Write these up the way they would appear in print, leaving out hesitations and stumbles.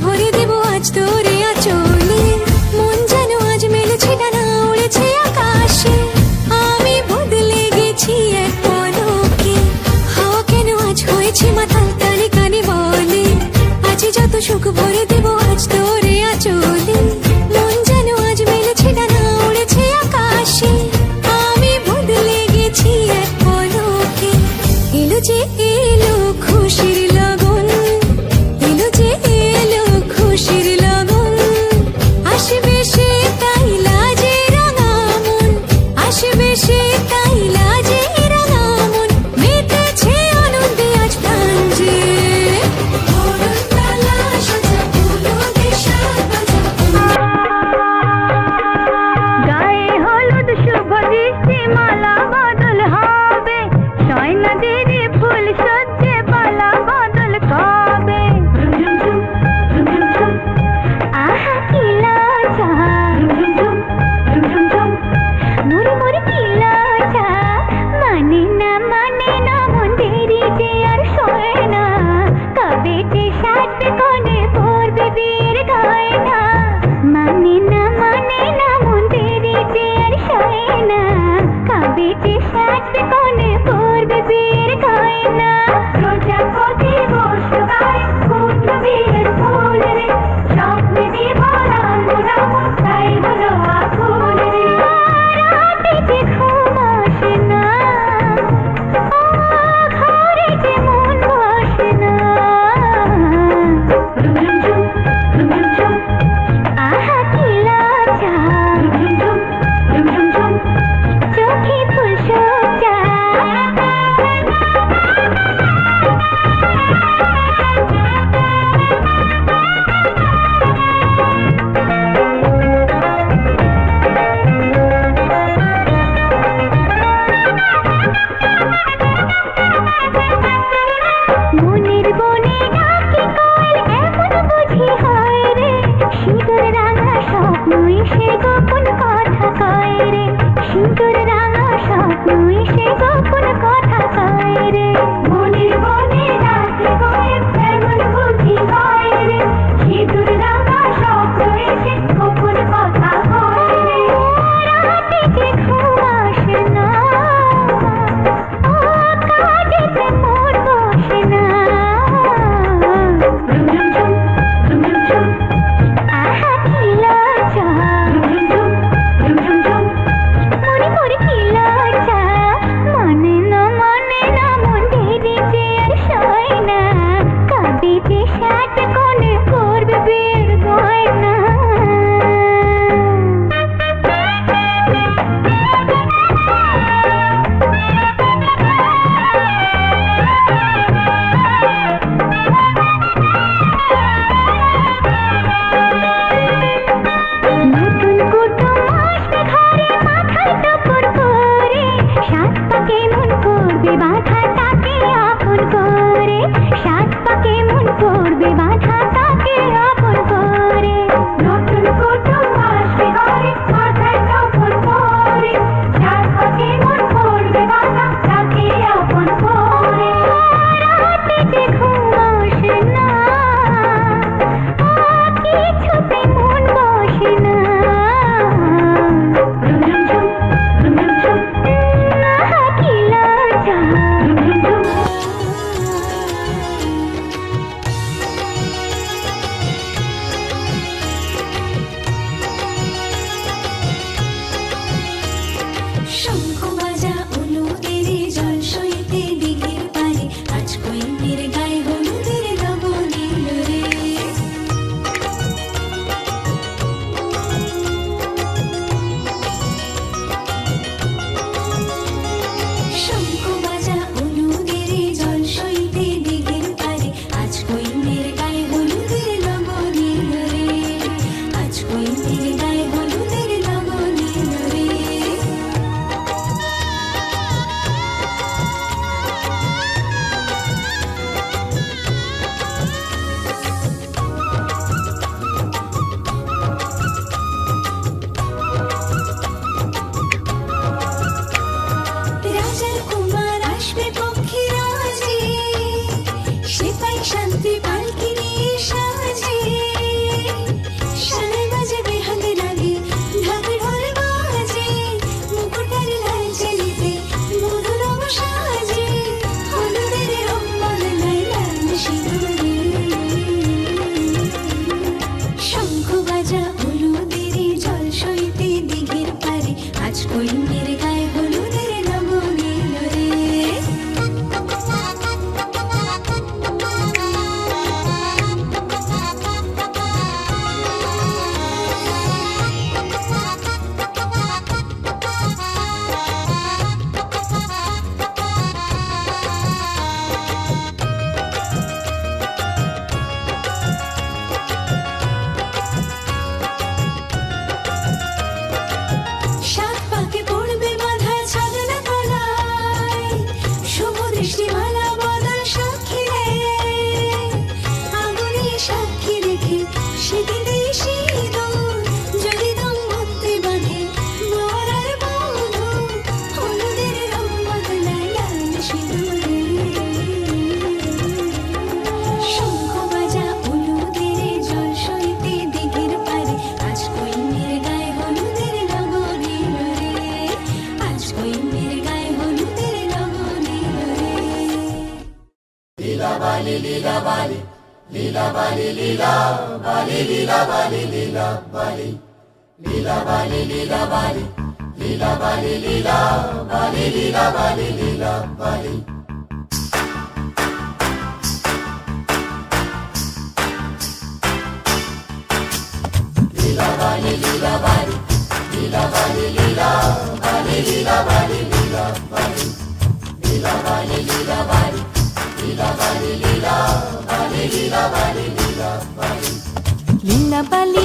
ভরে দেব আজ তোরে আঁচলে। মন যেন আজ মেলেছে ডানা, উড়েছে আকাশে। আমি বদলে গেছি এক পলকে, হাওয়া কেন আজ হয়েছে মাতাল, কানে কানে বলে আজ যত সুখ ভরে দেব আজ তোরে আঁচলে। মন যেন আজ মেলেছে ডানা, উড়েছে আকাশে। আমি বদলে গেছি এক পলকে। এলো যে এলো খুশির লগন, এলো যে এলো খুশির লগন। আসবে সে তাই লাজে রাঙা মন, আসবে সে তাই লাজে রাঙা মন। মেতেছে আনন্দে আজ প্রাণ যে।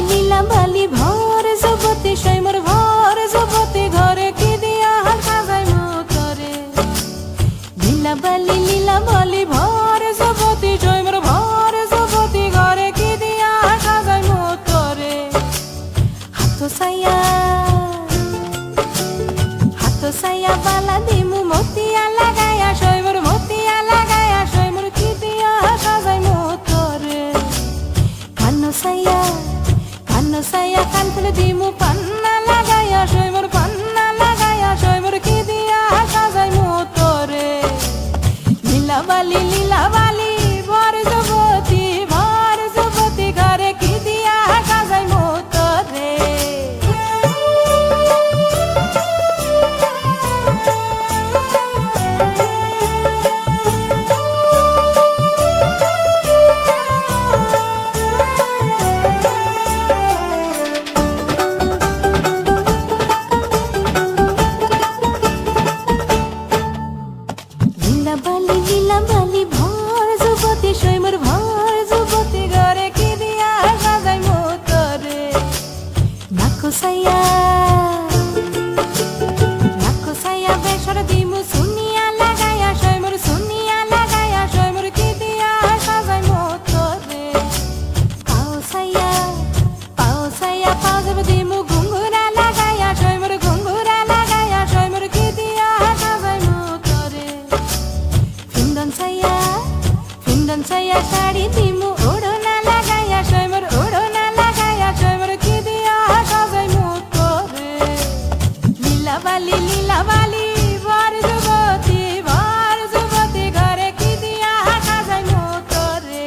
লীলা বালি ভর জগতে সৈমর ভর জগতে ঘরে কি দিয়া সাজাই মতরে লীলা বালি ভর জগতে সৈমর ভর জগতে ঘরে কি দিয়া সাজাই মতরে হাত সাইয়া বালা দিমু মতিয়া লাগায়া সৈমর মতিয়া লাগায়া সৈমর কি দিয়া সাজাই মতরে কানো সাইয়া কান ফুলে দিমু পান্না লাগায়া সৈমর পান্না লাগায়া সৈমর কি দিয়া সাজাই মতরে লীলা বালি ভর জগতি ঘরে কি দিয়া সাজাই মতরে লীলা বালি ভর জগতি সৈমর ভর জগতি ঘরে কি দিয়া সাজাই মতরে নাকো সাইয়া বেসর দিমু সুনিয়া লাগায়া সৈমর সুনিয়া লাগায়া সৈমর কি দিয়া সাজাই মতরে পাও সাইয়া পাও যাব দিমু ঘুঙ্গুরা লাগায়া সৈমর ঘুঙ্গুরা লাগায়া সৈমর কি দিয়া সাজাই মতরে ফিন্দন সাইয়া শাড়ি দিমু ওড়না লাগায়া সৈমর ওড়না লাগায়া সৈমর কি দিয়া সাজাই মতরে লীলা বালি ভর জগতি ঘরে কি দিয়া সাজাই মতরে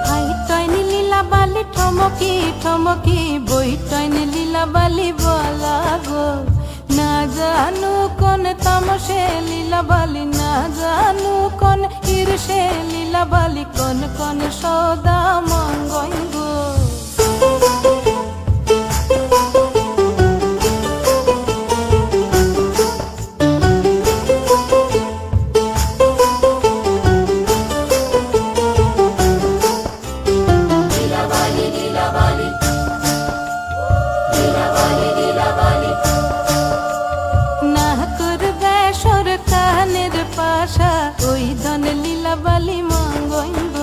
হাইটয়নি লীলা বালি ঠমকি বইটয়নি লীলা বালি বলা গো না জানু কোন তামসে লীলা বালি না জানু কোন ঈর্ষে লীলা বালি কোন সদা মঙ্গই গো না করবে সরকানের পাশা ওই ধন লীলা বালি মঙ্গইব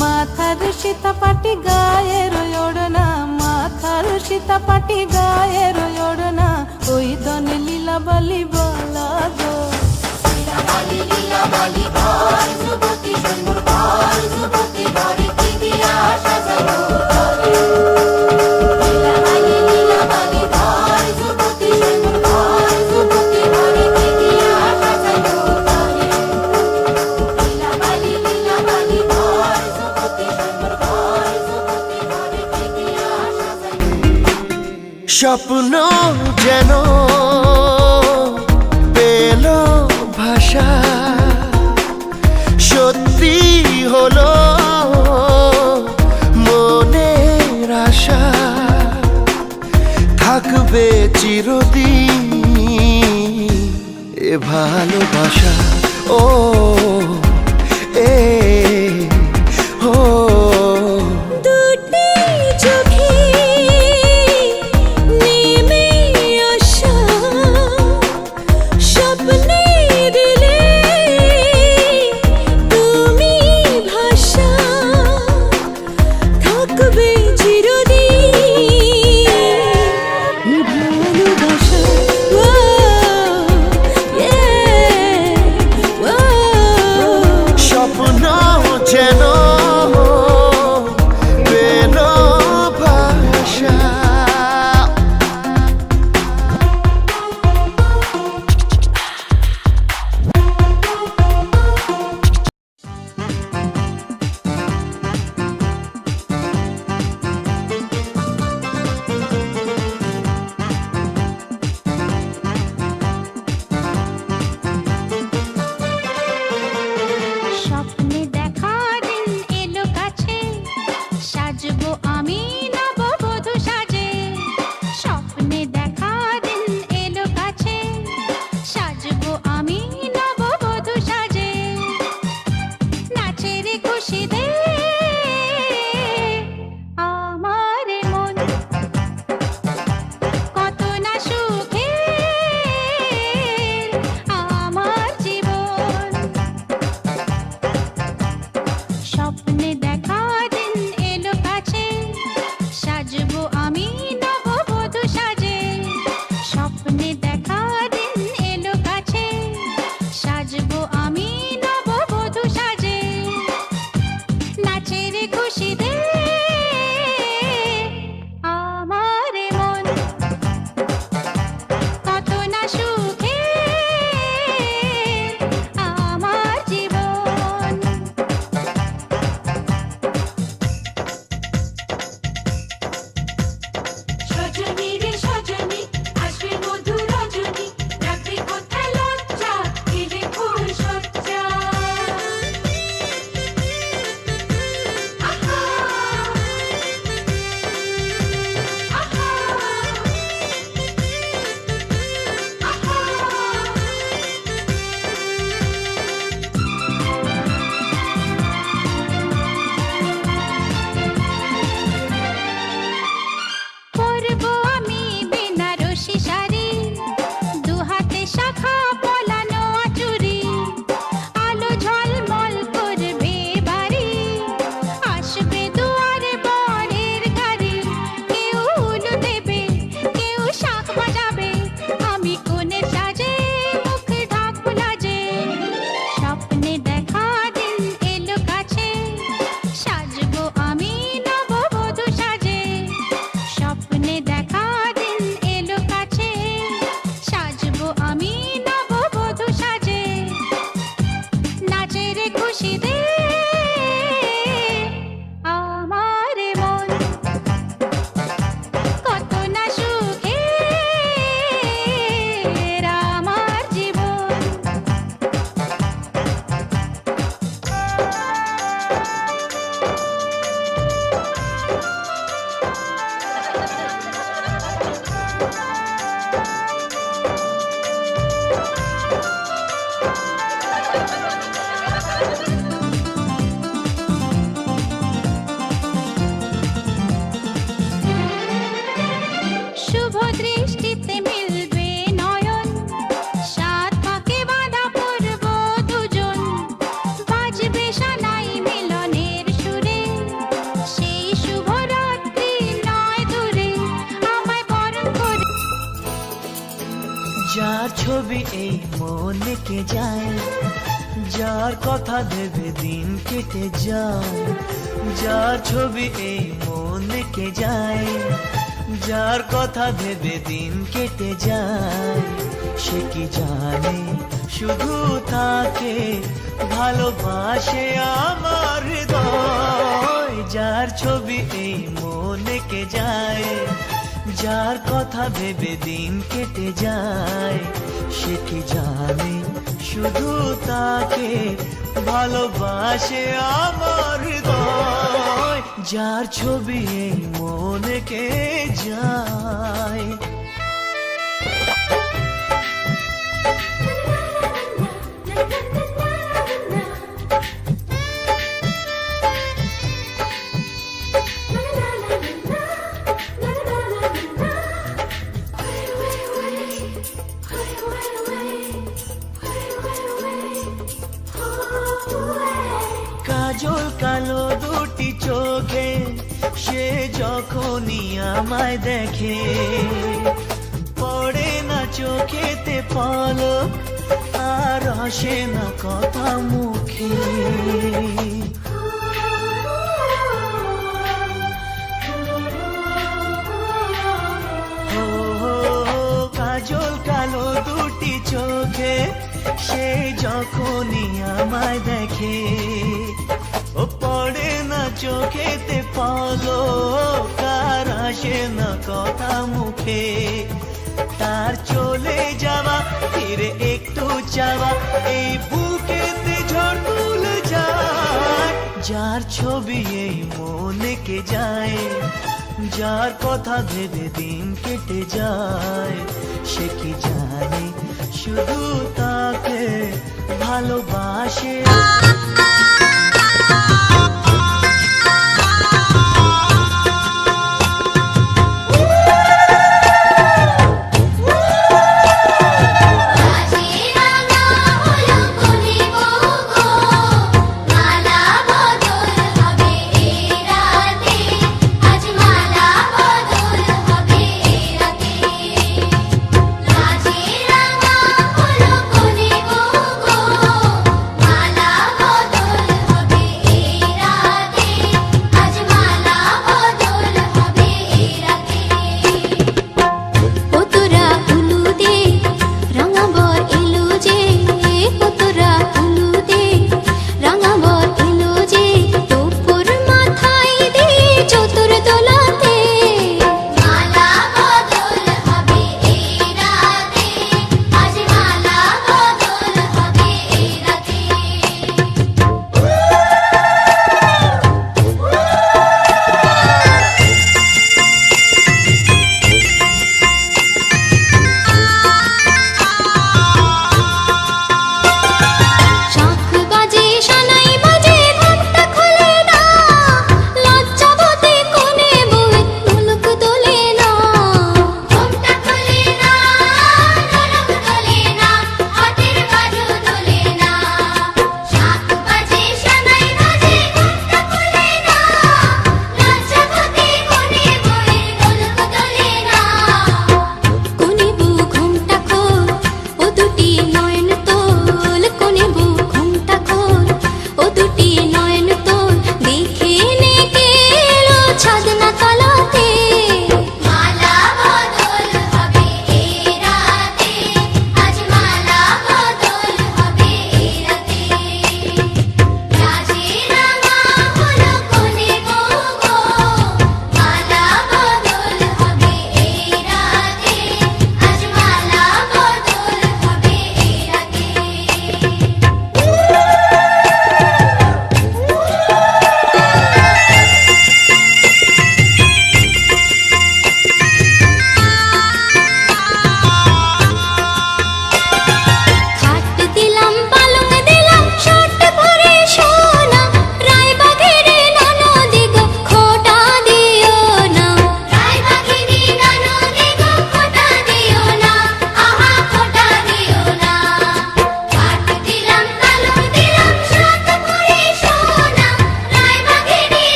মাথার সীতা পাটি গায়ের ওড়না মাথার সীতা পাটি গায়ের ওড়না ওই ধন লীলা বালি বলা গো লীলা বালি ভর জগতি সৈমর ভর জগতি ঘরে কি দিয়া সাজাই মতরে লীলা বালি ভর জগতি সৈমর ভর জগতি ঘরে কি দিয়া সাজাই মতরে লীলা বালি ভর জগতি সৈমর ভর জগতি ঘরে কি দিয়া সাজাই স্বপ্ন যেন পেল ভাষা সত্যি হলো মনের আশা থাকবে চিরদিন এ ভালোবাসা ও এ ও দুটি চোখে নেমে আসা স্বপ্নে দিলে তুমি ভাষা থাকবে চিরদিন ভালোবাসা খুশি দে আমার মন কত না সুখে আমার জীবন। শুভ দৃষ্টিতে মিলবে নয়ন, সাত পাকে বাঁধা পড়ব দুজন, বাজবে সানাই মিলনের সুরে, সেই শুভ রাত্রি নয় দূরে, আমায় বরণ করে। যার ছবি এই মনে কে যায়, যার কথা ভেবে দিন কেটে যায়, যার ছবি এই মনে কে যায়, যার কথা ভেবে দিন কেটে যায়, সে কি জানে শুধু তাকে ভালোবাসে আমার হৃদয়। যার ছবি এই মনে কে যায়, যার কথা ভেবে দিন কেটে যায়, সে কি জানে শুধু তাকে ভালোবাসে আমার হৃদয়। যার ছবি এই মনে কে যায়। কাজল কালো দুটি চোখে সে যখনই আমায় দেখে, পড়ে না চোখেতে পলক আর আসে না কথা মুখে। ও কাজল কালো দুটি চোখে সে যখনই আমায় দেখে, ও পড়ে না চোখেতে পলক আর আসে না কথা মুখে। তার চলে যাওয়া ফিরে একটু চাওয়া এই বুকেতে ঝড় তুলে যায়। যার ছবি এই মনে কে যায়, যার কথা ভেবে দিন কেটে যায়, সে কি জানে শুধু তাকে ভালোবাসে। মালা বদল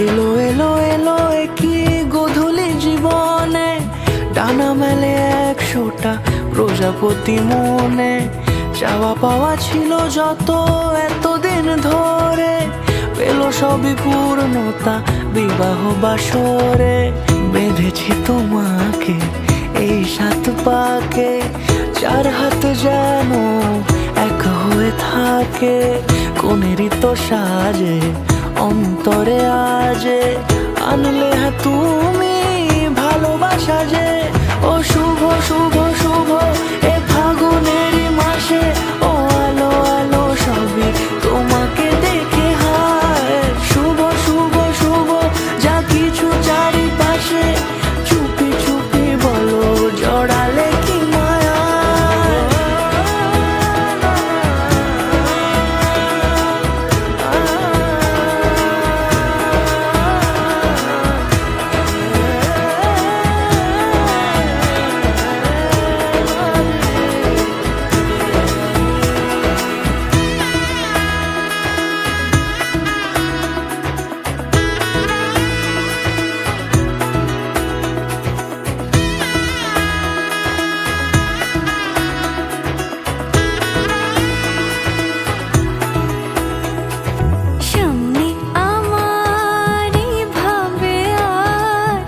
এলো এলো এলো কি গোধূলি জীবনে, ডানা মেলে 100টা প্রজাপতি মনে। চাওয়া পাওয়া ছিল যত এতদিন ধরে, পেল সবই পূর্ণতা বিবাহ বাসরে। বেঁধেছি তোমাকে এই 7 পাকে, 4 হাত যেন এক হয়ে থাকে। কোনেরই তো সাজে অন্তরে আজে, আনলে হ্যাঁ তুমি ভালোবাসা যে। ও শুভ শুভ শুভ এ ফাগুনেরই মাসে, ও আলো আলো সবই তোমাকে দেখে হায়। শুভ শুভ শুভ যা কিছু চারিপাশে, চুপি চুপি বলো জড়ালে কি মায়া। সামনে আমার ভাবে আর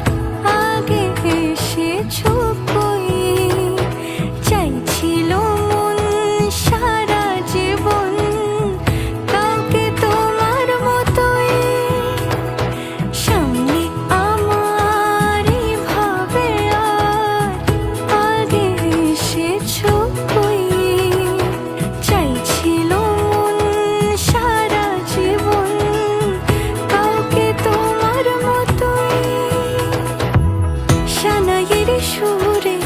আগে এসেছো কই, চাইছিল মন সারা জীবন কাউকে তোমার মতোই। সামনে আমার ভাবে আর আগে এসেছো কই, চাইছিল মন সারা জীবন কাউকে তোমার মতোই। সানাইয়ের সুরে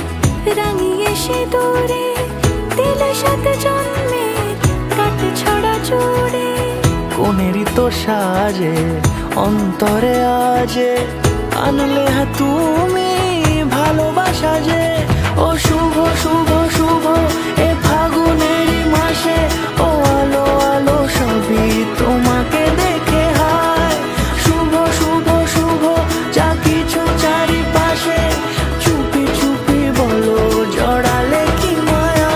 রাঙিয়ে সে দূরে, দিলে 7 জন্মের কাট ছড়া জোড়ে। কোনেরই তো সাজে অন্তরে আজে, আনলে হ্যাঁ তুমি ভালোবাসা যে। ও শুভ শুভ শুভ এ ফাগুনেরই মাসে, ও আলো আলো সবই তোমাকে দেখে হায়। শুভ শুভ শুভ যা কিছু চারিপাশে, চুপি চুপি বলো জড়ালে কি মায়া।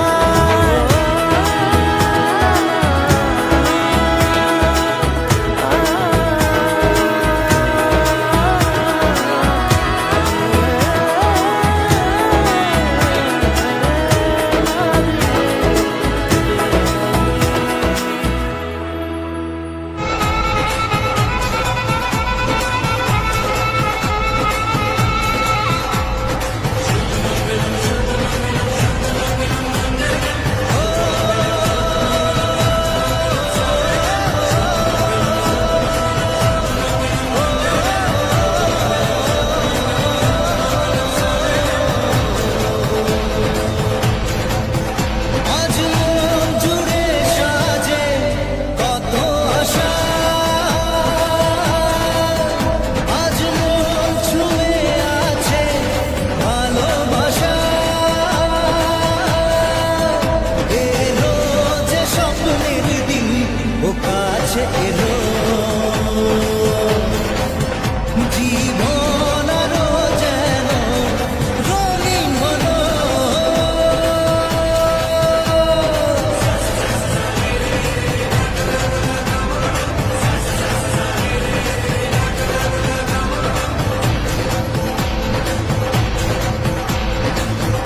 আজ মন জুড়ে সাজে কত আশা, আজ মন ছুঁয়ে আছে ভালোবাসা। এলো যে স্বপ্নের দিন, ও কাছে এলো জীবন আরো যেন রঙিন হলো।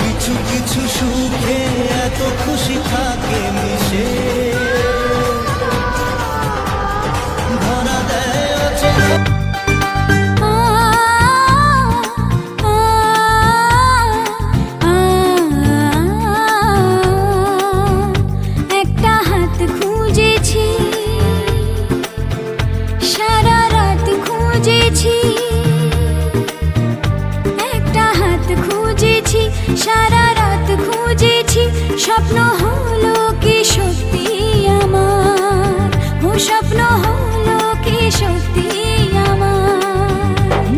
কিছু কিছু সুখে এত খুশি থাকে মিশে, ধরা দেয় অচেনা। একটা হাত খুঁজেছি, সারা রাত খুঁজেছি। একটা হাত খুঁজেছি, সারা রাত খুঁজেছি। স্বপ্ন হলো কি সত্যি আমার, ও স্বপ্ন হলো কি সত্যি আমার।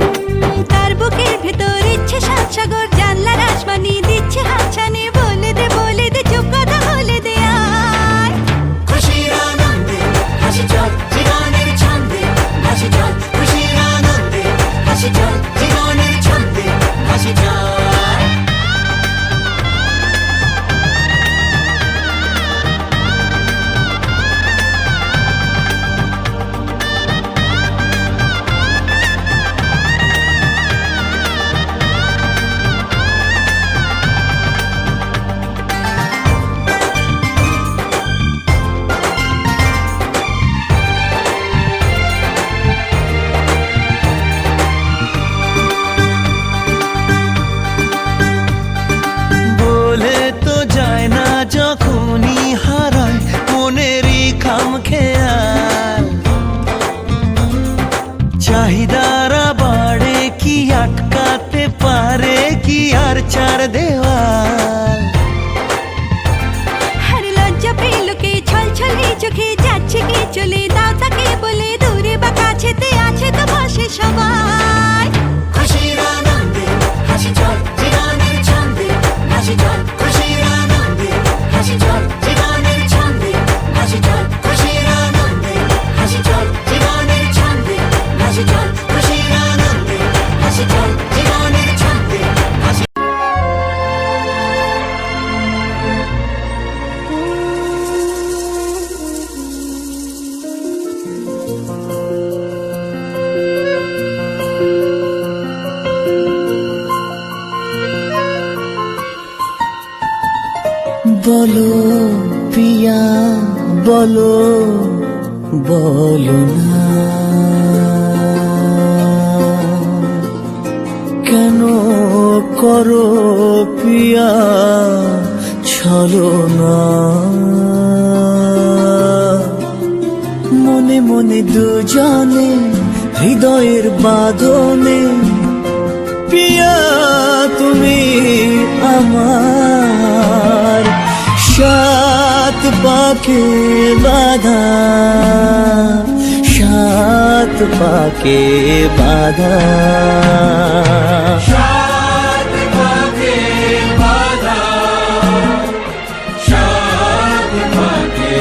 তার বুকের ভেতর ইচ্ছে 7 সাগর, জানলার আসমানি দিচ্ছে হাতছানি। বলে দে চুপ কথা বলে দে আয়। খুশির আনন্দে হাসি চল জীবনের ছন্দে, হাসি চল খুশির আনন্দে। খাম খেয়াল। চাহিদারা বাড়ে কি আটকাতে পারে কি আর চার দেওয়াল। হর লজ্জা পেল কে ছল ছলে চোখে যাচ্ছে কে চলে দাও তাকে বলে দূরে বা কাছেতে আছে তো পাশে সবাই। খুশির আনন্দে হাসি চল জীবনের ছন্দে হাসি চল, খুশির আনন্দে হাসি চল জীবনের ছন্দে হাসি চল, খুশির আনন্দে হাসি চল জীবনের ছন্দে হাসি চল, খুশির আনন্দে হাসি চল জীবনের ছন্দে হাসি। বলো পিয়া বলো, বলো না কেন করো পিয়া ছলনা। মনে মনে দুজনে হৃদয়ের বাঁধনে পিয়া তুমি আমার সাত পাকে বাঁধা, সাত পাকে বাঁধা, সাত পাকে বাঁধা, সাত পাকে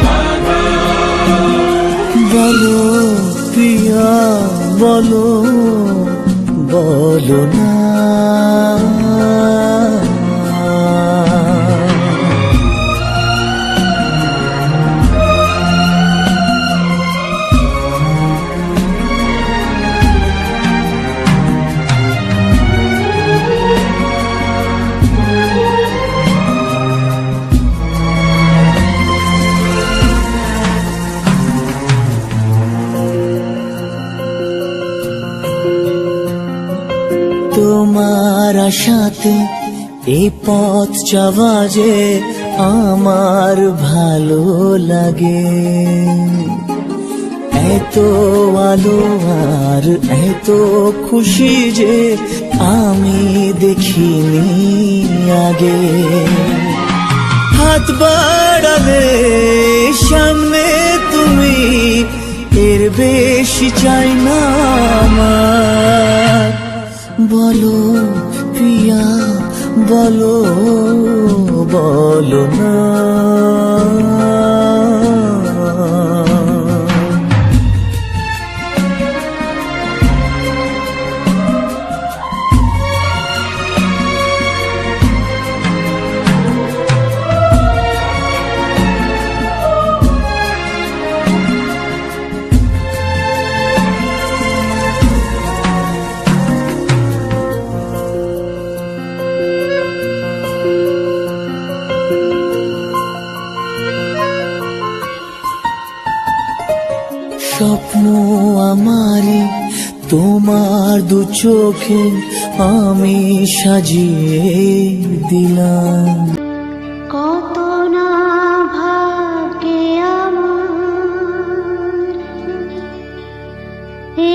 বাঁধা। বলো পিয়া বলো, বলো না তোমার আশাতে এই পথ যাওয়া যে আমার ভালো লাগে। এত আলো আর এত খুশি যে আমি দেখিনি আগে। হাত বাড়ালে সামনে তুমি, এর বেশি চাই না আমার। বলো পিয়া বলো, বলো না স্বপ্ন আমারে তোমার দু চোখে আমি সাজিয়ে দিলাম। কত না ভাগ্যে আমার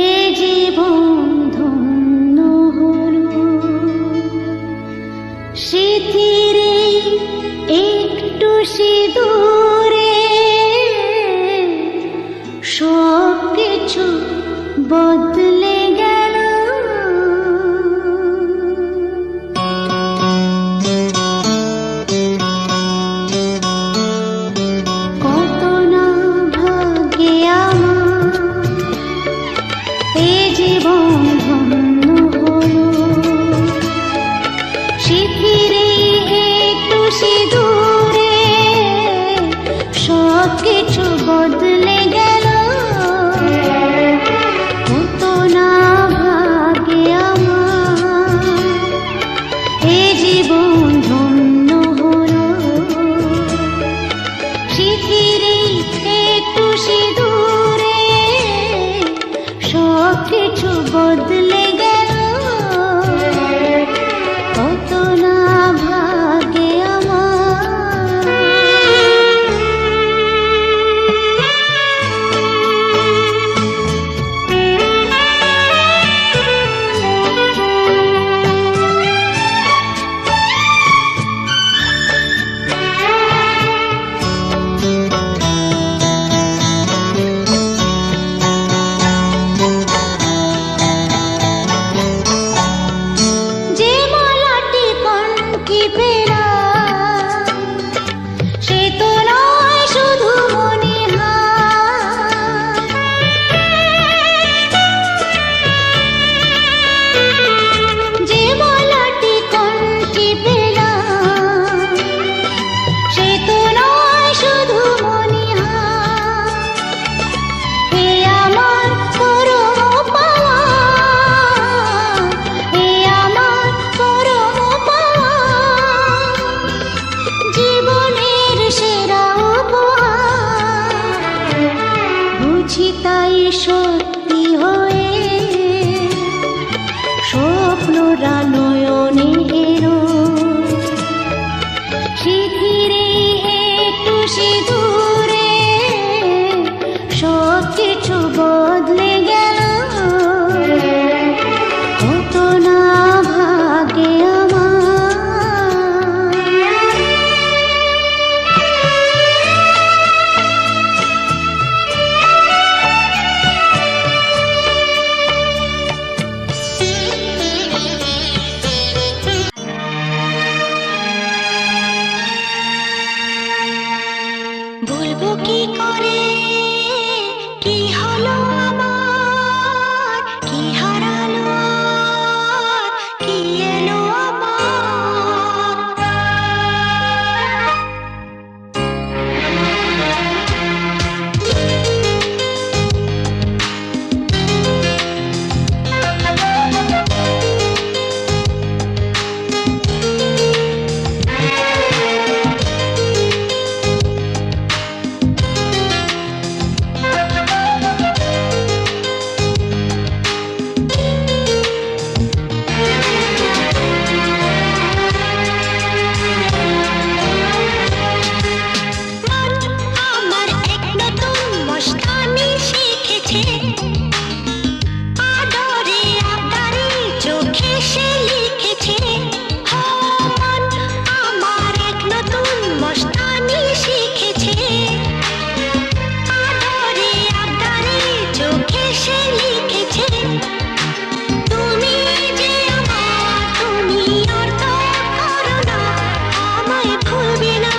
এ জীবন ধন্য হলো। স্মৃতির একটু সিঁদুরে সব কিছু বদলে গেল। কত না ভাগ্যে আমার এ জীবন ধন্য হলো। স্মৃতির একটু সিঁদুরে সব কিছু বদলে গেল। কিছু বদলে গেল। কত না ভাগ্যে আমার। সত্যি হয়ে স্বপ্নরা নয়নে এলো শিথিরে একটু সিঁদুরে সব কিছু বদলে গেল কত না ভাগে আমার বলবো কি করে কি হলো আমার কি হারালো আর কি এলো আমার আমার এক নতুন মস্তানি শিখেছে আদরে আদরে চোখে সে লিখেছে মন আমার এক নতুন মস্তানি শিখেছে আদরে আদরে চোখে সে লিখেছে তুমি যে আমার তুমি আর তো করো না আমায় ভুলবে না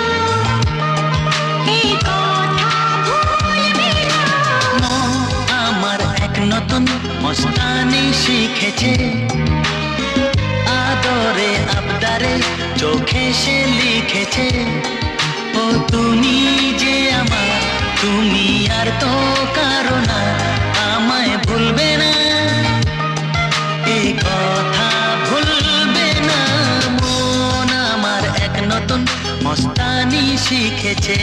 এই কথা ভুলবে না আমার এক নতুন মস্তানি শিখেছে আদরে আবদারে চোখে সে লিখেছে ও তুমি যে আমার তুমি আর তো কারো না আমায় ভুলবে না এই কথা ভুলবে না মন আমার এক নতুন মস্তানি শিখেছে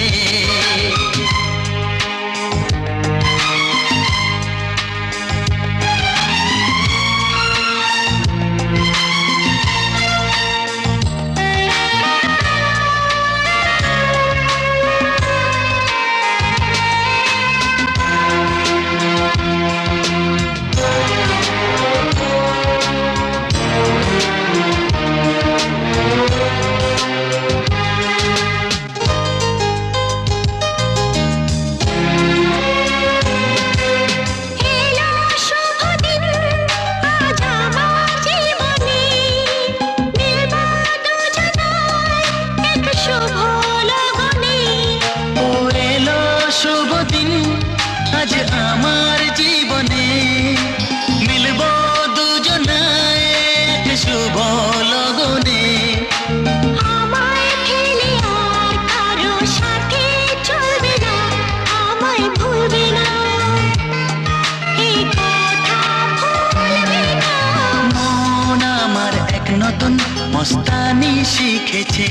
এলো শুভ দিন আজ আমার জীবনে মিলব দুজনায় এক শুভ লগনে ও এলো শুভ দিন আজ আমার জীবনে মিলব দুজনায় এক শুভ লগনে আমায় ফেলে আর কারো সাথে চলবে না আমায় ভুলবে না এই কথা ভুলবে না মন আমার এক নতুন মস্তানি শিখেছে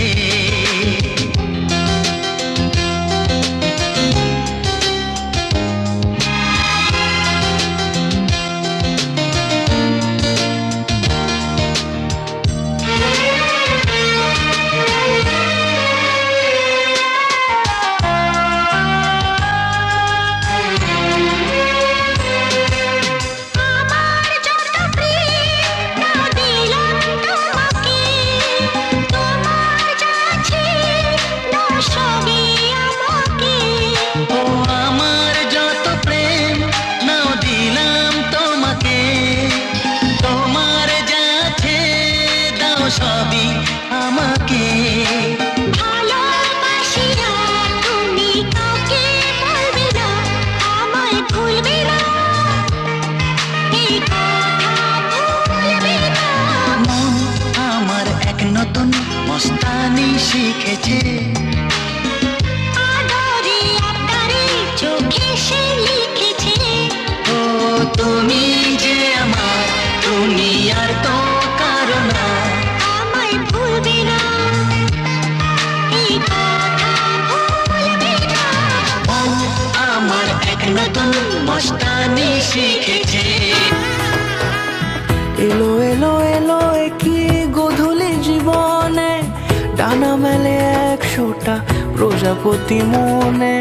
আমার যত প্রেম না দিলাম তোমাকে তোমার যা আছে না সবই আমাকে ও আমার যত প্রেম নাও দিলাম তোমাকে তোমার যা আছে দাও সবই আমাকে ভালোবাসি না তুমি কাউকে বলবে না আমায় ভুলবে না এই কথা ভুলবে না মন আমার এক নতুন মস্তানি শিখেছে আদরে আবদারে চোখে সে লিখেছে ও তুমি যে আমার তুমি আর তো কারো না আমায় ভুলবে না এই কথা ভুলবে না ও আমার এক এক নতুন মস্তানি শিখেছে। এলো এলো এলো কি গধূলি জীবনে, ডানা মেলে 100টা প্রজাপতি মনে।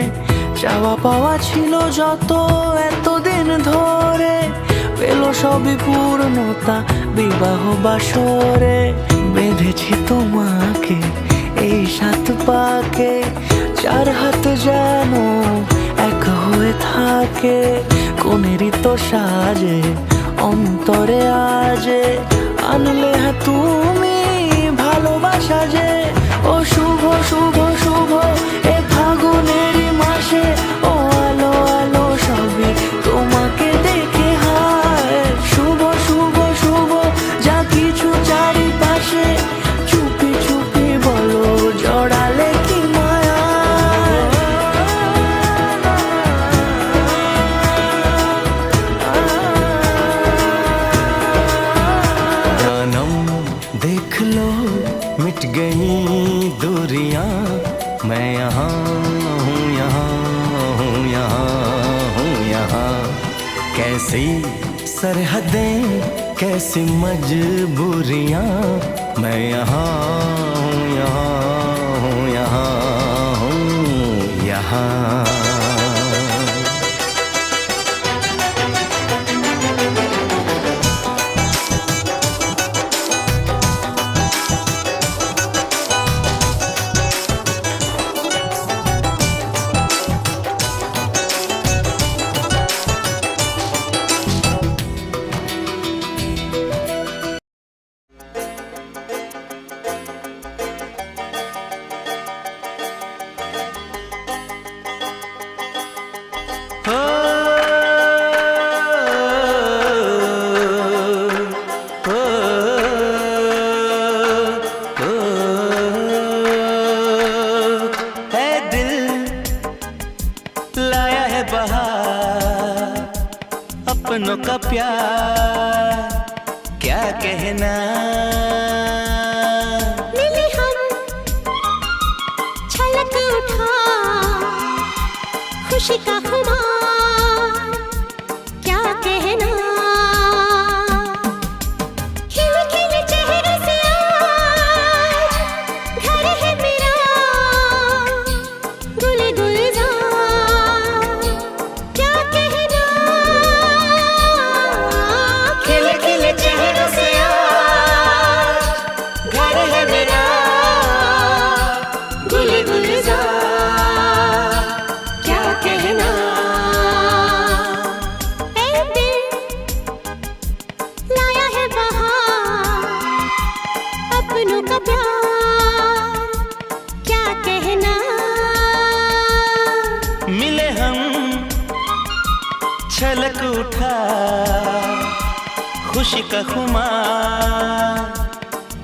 চাওয়া পাওয়া ছিল যত এতদিন ধরে, পেল সবই পূর্ণতা বিবাহ বাসরে। বেঁধেছি তোমাকে এই 7 পাকে, 4 হাত যেন এক হয়ে থাকে। কোনেরই তো সাজে অন্তরে আজে, আনলে হ্যাঁ তুমি ভালোবাসা যে। ও শুভ শুভ শুভ এ ফাগুনেরই মাসে, ও আলো আলো সবই তোমাকে দেখে হায়। শুভ শুভ শুভ যা কিছু চারিপাশে, চুপি চুপি বলো জড়ালে কি মায়া। जानम देख लो मिट गई दूरियां, मैं यहाँ हूँ यहाँ हूँ यहाँ हूँ यहाँ। कैसी सरहदें कैसी मजबूरियां, मैं यहाँ हूँ यहाँ हूँ यहाँ हूँ यहाँ। अपनों का प्यार क्या कहना। मिले हम छलक उठा खुशी का खुमार क्या कहना। खिले खिले चेहरे से आज घर है मेरा गुल गुलजार क्या कहना। खिले खिले चेहरे से आज घर है मेरा गुल गुलजार क्या कहना। ऐ दिल लाया है बहार अपनों का प्यार क्या कहना। मिले हम छलक उठा खुशी का खुमार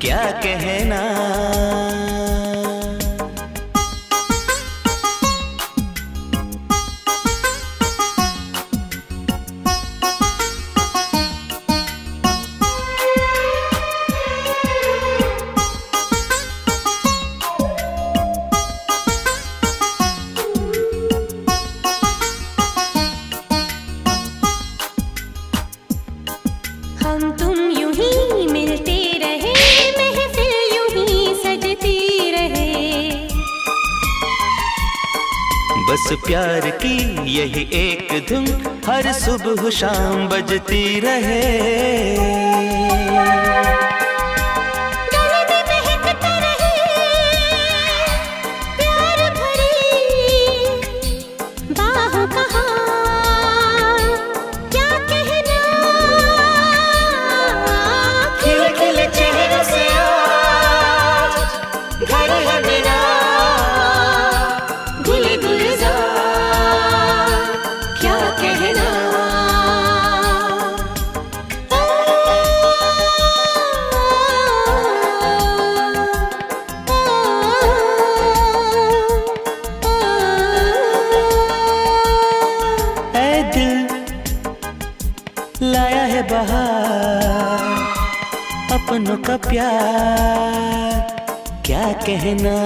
क्या कहना। हम तुम यूं ही मिलते रहे महफिल यूं ही सजती रहे। बस प्यार की यही एक धुन हर सुबह शाम बजती रहे। गले में महकता रहे प्यार भरी बाहों का हार क्या कहना। खिले खिले चेहरे से आज घर है मेरा गुल गुलजार क्या कहना। ऐ दिल लाया है बहार अपनों का प्यार क्या कहना।